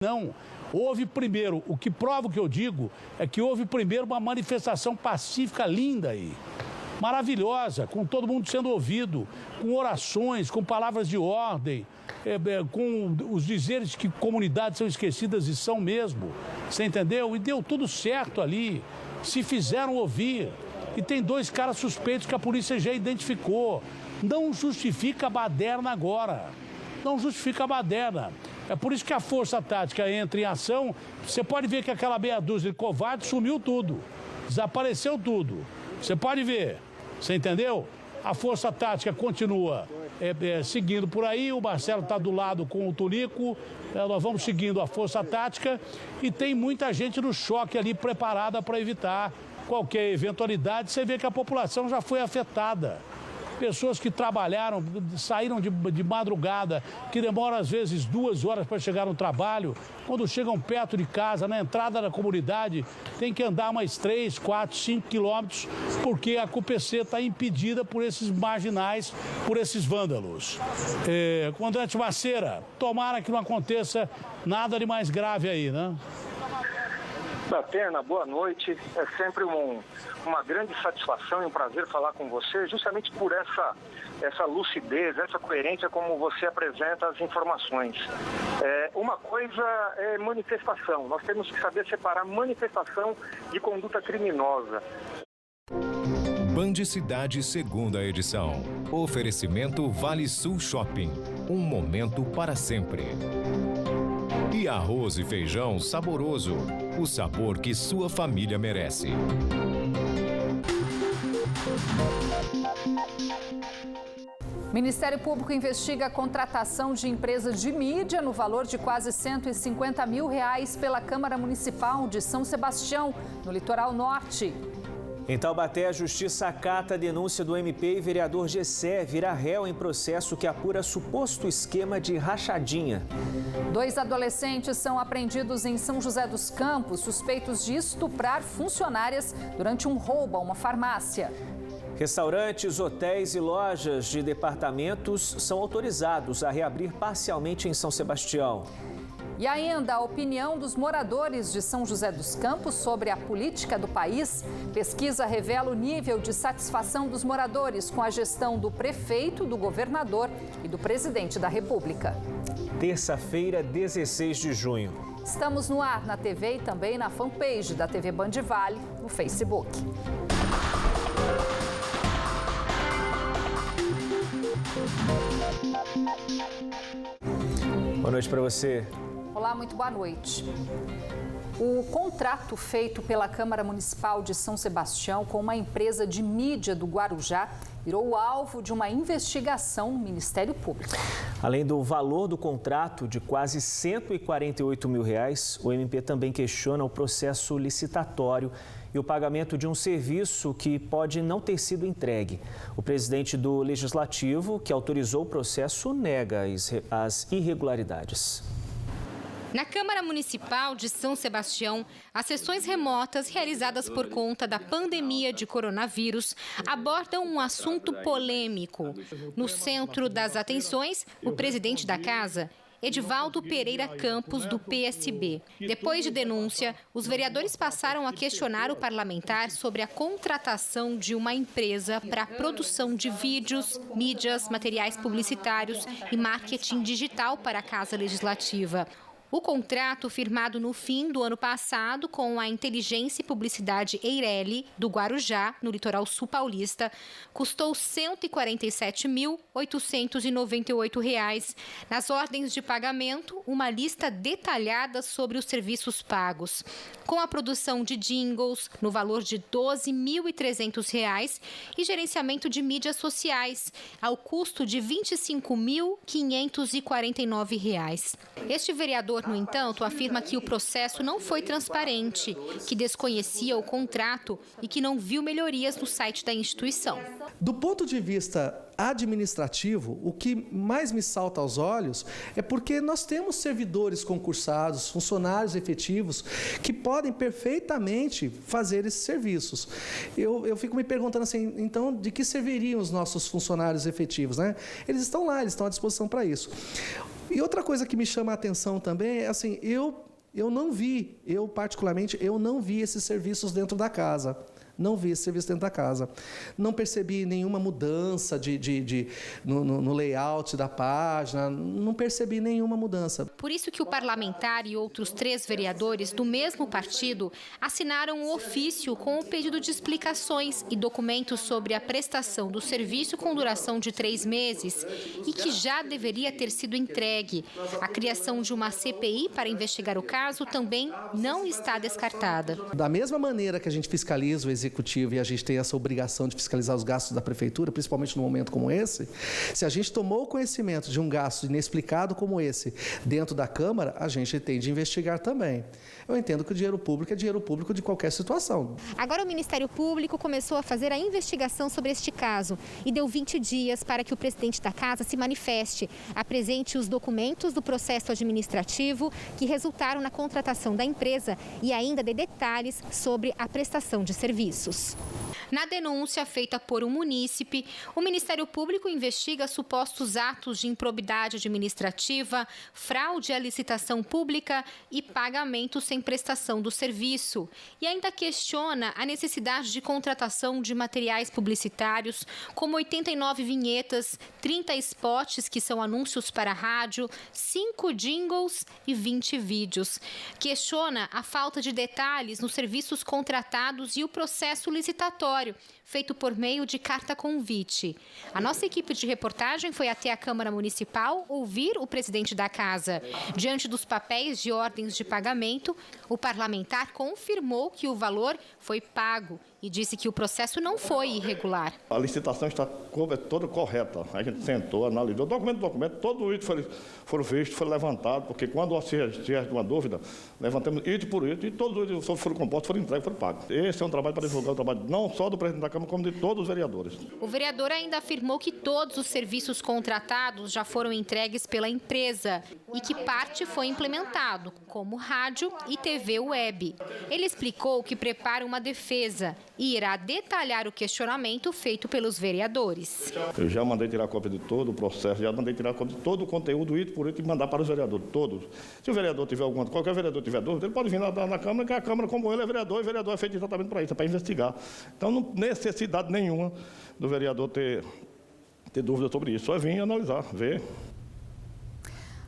Não, houve primeiro, o que prova o que eu digo é que houve primeiro uma manifestação pacífica linda aí, maravilhosa, com todo mundo sendo ouvido, com orações, com palavras de ordem, com os dizeres que comunidades são esquecidas e são mesmo, você entendeu? E deu tudo certo ali, se fizeram ouvir. E tem 2 caras suspeitos que a polícia já identificou. Não justifica a baderna agora, não justifica a baderna. É por isso que a força tática entra em ação. Você pode ver que aquela meia dúzia de covardes sumiu tudo, desapareceu tudo. Você pode ver, você entendeu? A força tática continua seguindo por aí, o Marcelo está do lado com o Tunico, nós vamos seguindo a força tática e tem muita gente no choque ali preparada para evitar qualquer eventualidade. Você vê que a população já foi afetada. Pessoas que trabalharam, saíram de madrugada, que demoram às vezes 2 horas para chegar no trabalho. Quando chegam perto de casa, na entrada da comunidade, tem que andar mais 3, 4, 5 quilômetros, porque a CUPC está impedida por esses marginais, por esses vândalos. Comandante Maceira, tomara que não aconteça nada de mais grave aí, né? Datena, boa noite. É sempre uma grande satisfação e um prazer falar com você, justamente por essa lucidez, essa coerência como você apresenta as informações. Uma coisa é manifestação. Nós temos que saber separar manifestação de conduta criminosa. Band Cidade, segunda edição. Oferecimento Vale Sul Shopping. Um momento para sempre. E arroz e feijão saboroso. O sabor que sua família merece. Ministério Público investiga a contratação de empresa de mídia no valor de quase R$150 mil pela Câmara Municipal de São Sebastião, no litoral norte. Em Taubaté, a Justiça acata a denúncia do MP e vereador Gessé vira réu em processo que apura suposto esquema de rachadinha. 2 adolescentes são apreendidos em São José dos Campos, suspeitos de estuprar funcionárias durante um roubo a uma farmácia. Restaurantes, hotéis e lojas de departamentos são autorizados a reabrir parcialmente em São Sebastião. E ainda a opinião dos moradores de São José dos Campos sobre a política do país. Pesquisa revela o nível de satisfação dos moradores com a gestão do prefeito, do governador e do presidente da República. Terça-feira, 16 de junho. Estamos no ar na TV e também na fanpage da TV Band Vale no Facebook. Boa noite para você. Olá, muito boa noite. O contrato feito pela Câmara Municipal de São Sebastião com uma empresa de mídia do Guarujá virou alvo de uma investigação no Ministério Público. Além do valor do contrato de quase R$148 mil, o MP também questiona o processo licitatório e o pagamento de um serviço que pode não ter sido entregue. O presidente do Legislativo, que autorizou o processo, nega as irregularidades. Na Câmara Municipal de São Sebastião, as sessões remotas realizadas por conta da pandemia de coronavírus abordam um assunto polêmico. No centro das atenções, o presidente da casa, Edivaldo Pereira Campos, do PSB. Depois de denúncia, os vereadores passaram a questionar o parlamentar sobre a contratação de uma empresa para a produção de vídeos, mídias, materiais publicitários e marketing digital para a Casa Legislativa. O contrato, firmado no fim do ano passado com a Inteligência e Publicidade Eireli, do Guarujá, no litoral sul paulista, custou R$ 147.898. Nas ordens de pagamento, uma lista detalhada sobre os serviços pagos, com a produção de jingles no valor de R$ 12.300 e gerenciamento de mídias sociais, ao custo de R$ 25.549. Este vereador, no entanto, afirma que o processo não foi transparente, que desconhecia o contrato e que não viu melhorias no site da instituição. Do ponto de vista administrativo, o que mais me salta aos olhos é porque nós temos servidores concursados, funcionários efetivos, que podem perfeitamente fazer esses serviços. Eu fico me perguntando assim, então, de que serviriam os nossos funcionários efetivos, né? Eles estão lá, eles estão à disposição para isso. E outra coisa que me chama a atenção também é assim, eu particularmente não vi esses serviços dentro da casa. Não vi esse serviço dentro da casa. Não percebi nenhuma mudança no layout da página, não percebi nenhuma mudança. Por isso que o parlamentar e outros 3 vereadores do mesmo partido assinaram um ofício com o pedido de explicações e documentos sobre a prestação do serviço com duração de 3 meses e que já deveria ter sido entregue. A criação de uma CPI para investigar o caso também não está descartada. Da mesma maneira que a gente fiscaliza o executivo e a gente tem essa obrigação de fiscalizar os gastos da prefeitura, principalmente num momento como esse, se a gente tomou conhecimento de um gasto inexplicado como esse dentro da Câmara, a gente tem de investigar também. Eu entendo que o dinheiro público é dinheiro público de qualquer situação. Agora o Ministério Público começou a fazer a investigação sobre este caso e deu 20 dias para que o presidente da Casa se manifeste, apresente os documentos do processo administrativo que resultaram na contratação da empresa e ainda dê detalhes sobre a prestação de serviços. Na denúncia feita por um munícipe, o Ministério Público investiga supostos atos de improbidade administrativa, fraude à licitação pública e pagamento sem prestação do serviço. E ainda questiona a necessidade de contratação de materiais publicitários, como 89 vinhetas, 30 spots, que são anúncios para rádio, 5 jingles e 20 vídeos. Questiona a falta de detalhes nos serviços contratados e o processo licitatório, feito por meio de carta-convite. A nossa equipe de reportagem foi até a Câmara Municipal ouvir o presidente da Casa. Diante dos papéis de ordens de pagamento, o parlamentar confirmou que o valor foi pago e disse que o processo não foi irregular. A licitação está toda correta. A gente sentou, analisou documento, todo item foram vistos, foi levantado, porque quando se resta uma dúvida, levantamos item por item e todos os itens foram compostos, foram entregues, foram pagos. Esse é um trabalho para divulgar o trabalho não só do presidente da Câmara, como de todos os vereadores. O vereador ainda afirmou que todos os serviços contratados já foram entregues pela empresa e que parte foi implementado, como rádio e TV web. Ele explicou que prepara uma defesa e irá detalhar o questionamento feito pelos vereadores. Eu já mandei tirar cópia de todo o processo, já mandei tirar cópia de todo o conteúdo, item por item, e mandar para os vereadores, todos. Se o vereador tiver qualquer vereador tiver dúvida, ele pode vir na Câmara, que a Câmara, como ele é vereador, e o vereador é feito exatamente para isso, é para investigar. Então, não necessidade nenhuma do vereador ter dúvida sobre isso, só é vir analisar, ver.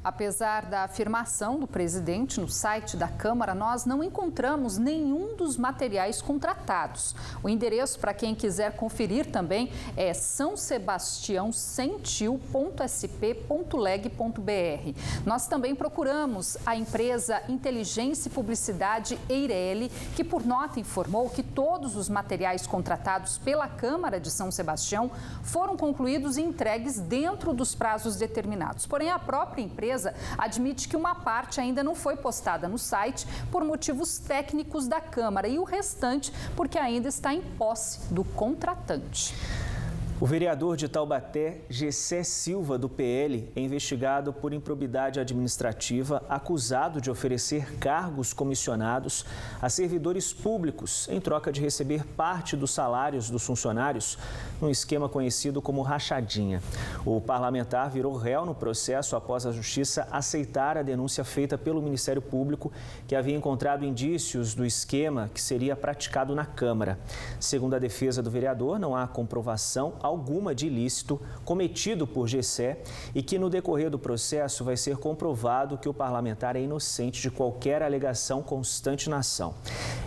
Apesar da afirmação do presidente no site da Câmara, nós não encontramos nenhum dos materiais contratados. O endereço para quem quiser conferir também é sãosebastiãosentiu.sp.leg.br. Nós também procuramos a empresa Inteligência e Publicidade Eireli, que por nota informou que todos os materiais contratados pela Câmara de São Sebastião foram concluídos e entregues dentro dos prazos determinados. Porém, a própria empresa admite que uma parte ainda não foi postada no site por motivos técnicos da Câmara e o restante porque ainda está em posse do contratante. O vereador de Taubaté, Gessé Silva, do PL, é investigado por improbidade administrativa, acusado de oferecer cargos comissionados a servidores públicos em troca de receber parte dos salários dos funcionários num esquema conhecido como rachadinha. O parlamentar virou réu no processo após a Justiça aceitar a denúncia feita pelo Ministério Público, que havia encontrado indícios do esquema que seria praticado na Câmara. Segundo a defesa do vereador, não há comprovação alguma de ilícito cometido por Gessé e que no decorrer do processo vai ser comprovado que o parlamentar é inocente de qualquer alegação constante na ação.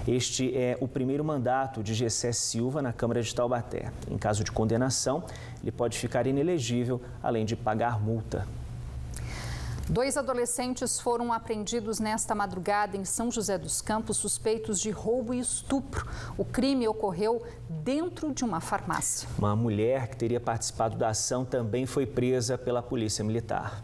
Este é o primeiro mandato de Gessé Silva na Câmara de Taubaté. Em caso de condenação, ele pode ficar inelegível, além de pagar multa. 2 adolescentes foram apreendidos nesta madrugada em São José dos Campos, suspeitos de roubo e estupro. O crime ocorreu dentro de uma farmácia. Uma mulher que teria participado da ação também foi presa pela Polícia Militar.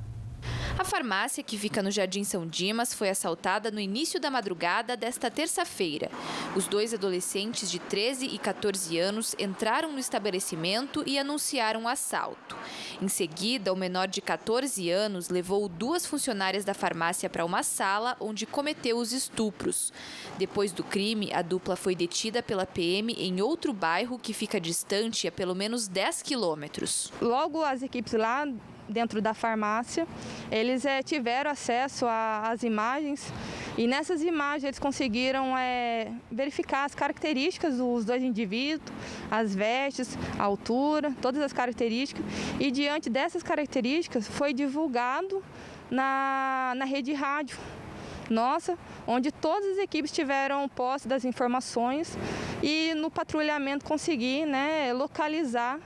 A farmácia, que fica no Jardim São Dimas, foi assaltada no início da madrugada desta terça-feira. Os 2 adolescentes de 13 e 14 anos entraram no estabelecimento e anunciaram o assalto. Em seguida, o menor de 14 anos levou 2 funcionárias da farmácia para uma sala onde cometeu os estupros. Depois do crime, a dupla foi detida pela PM em outro bairro que fica distante a pelo menos 10 quilômetros. Logo as equipes lá dentro da farmácia. Eles tiveram acesso às imagens e nessas imagens eles conseguiram verificar as características dos dois indivíduos, as vestes, a altura, todas as características. E diante dessas características foi divulgado na rede rádio nossa, onde todas as equipes tiveram posse das informações e no patrulhamento conseguir localizar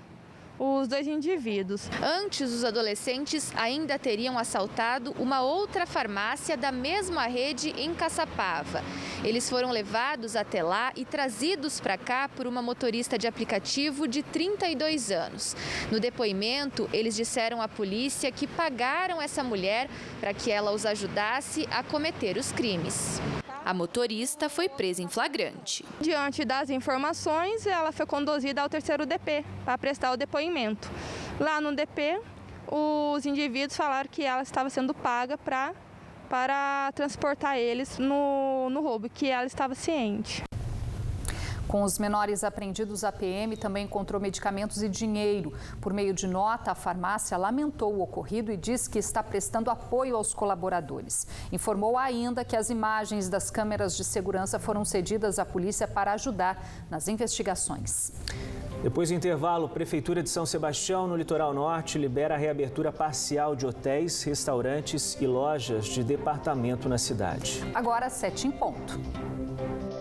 os dois indivíduos. Antes, os adolescentes ainda teriam assaltado uma outra farmácia da mesma rede em Caçapava. Eles foram levados até lá e trazidos para cá por uma motorista de aplicativo de 32 anos. No depoimento, eles disseram à polícia que pagaram essa mulher para que ela os ajudasse a cometer os crimes. A motorista foi presa em flagrante. Diante das informações, ela foi conduzida ao 3º DP para prestar o depoimento. Lá no DP, os indivíduos falaram que ela estava sendo paga para transportar eles no roubo, que ela estava ciente. Com os menores apreendidos, a PM também encontrou medicamentos e dinheiro. Por meio de nota, a farmácia lamentou o ocorrido e diz que está prestando apoio aos colaboradores. Informou ainda que as imagens das câmeras de segurança foram cedidas à polícia para ajudar nas investigações. Depois do intervalo, Prefeitura de São Sebastião, no Litoral Norte, libera a reabertura parcial de hotéis, restaurantes e lojas de departamento na cidade. Agora, 7 em ponto.